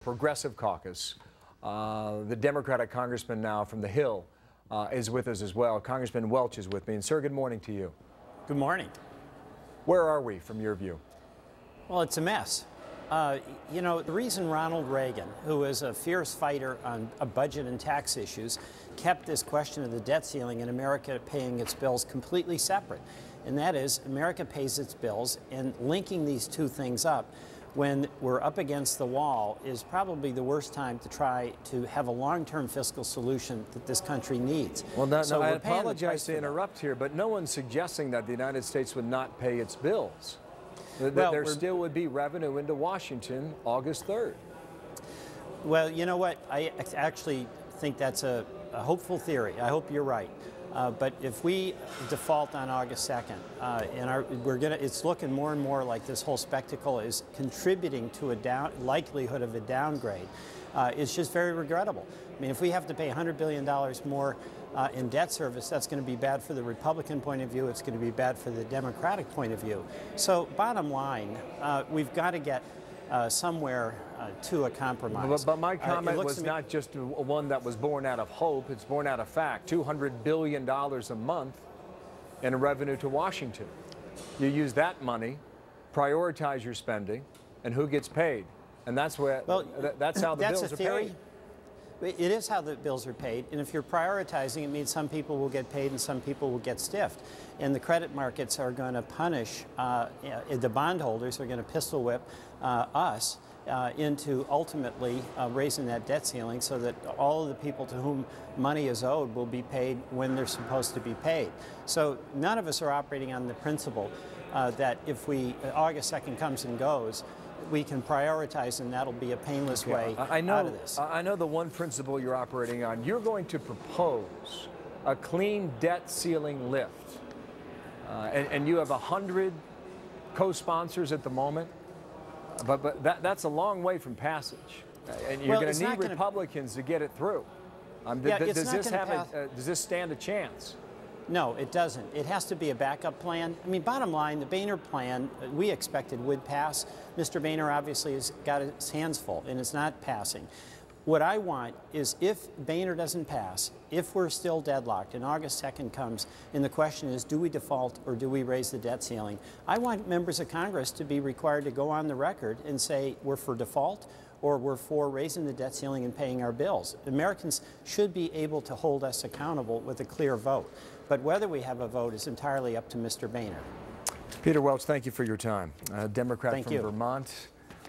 Progressive Caucus. The Democratic congressman now from the Hill is with us as well. Congressman Welch is with me. And sir, good morning to you. Good morning. Where are we from your view? Well, it's a mess. You know, the reason Ronald Reagan, who was a fierce fighter on budget and tax issues, kept this question of the debt ceiling and America paying its bills completely separate. And that is, America pays its bills, and linking these two things up when we're up against the wall is probably the worst time to try to have a long-term fiscal solution that this country needs. Well, no, I apologize to interrupt here, but no one's suggesting that the United States would not pay its bills. Well, there still would be revenue into Washington August 3rd. Well, you know what? I actually think that's a hopeful theory. I hope you're right. But if we default on August 2nd, it's looking more and more like this whole spectacle is contributing to a likelihood of a downgrade. It's just very regrettable. I mean, if we have to pay $100 billion more in debt service, that's going to be bad for the Republican point of view. It's going to be bad for the Democratic point of view. So bottom line, we've got to get somewhere to a compromise. But my comment was not just one that was born out of hope. It's born out of fact. $200 billion a month in revenue to Washington. You use that money, prioritize your spending, and who gets paid? And that's where that's how the bills are paid. It is how the bills are paid, and if you're prioritizing, it means some people will get paid and some people will get stiffed. And the credit markets are going to punish, the bondholders are going to pistol whip us into ultimately raising that debt ceiling so that all of the people to whom money is owed will be paid when they're supposed to be paid. So none of us are operating on the principle that if August 2nd comes and goes, we can prioritize, and that'll be a painless way out of this. I know the one principle you're operating on. You're going to propose a clean debt ceiling lift, and you have 100 co-sponsors at the moment, but that's a long way from passage, and you're going to need Republicans to get it through. Does this stand a chance? No, it doesn't. It has to be a backup plan. I mean, bottom line, the Boehner plan we expected would pass. Mr. Boehner obviously has got his hands full, and it's not passing. What I want is, if Boehner doesn't pass, if we're still deadlocked and August 2nd comes, and the question is, do we default or do we raise the debt ceiling? I want members of Congress to be required to go on the record and say we're for default or we're for raising the debt ceiling and paying our bills. Americans should be able to hold us accountable with a clear vote. But whether we have a vote is entirely up to Mr. Boehner. Peter Welch, thank you for your time. Democrat from Vermont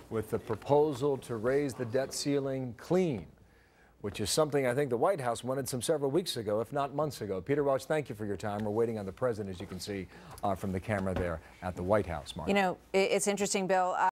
with the proposal to raise the debt ceiling clean, which is something I think the White House wanted several weeks ago, if not months ago. Peter Welch, thank you for your time. We're waiting on the president, as you can see from the camera there at the White House, Mark. You know, it's interesting, Bill.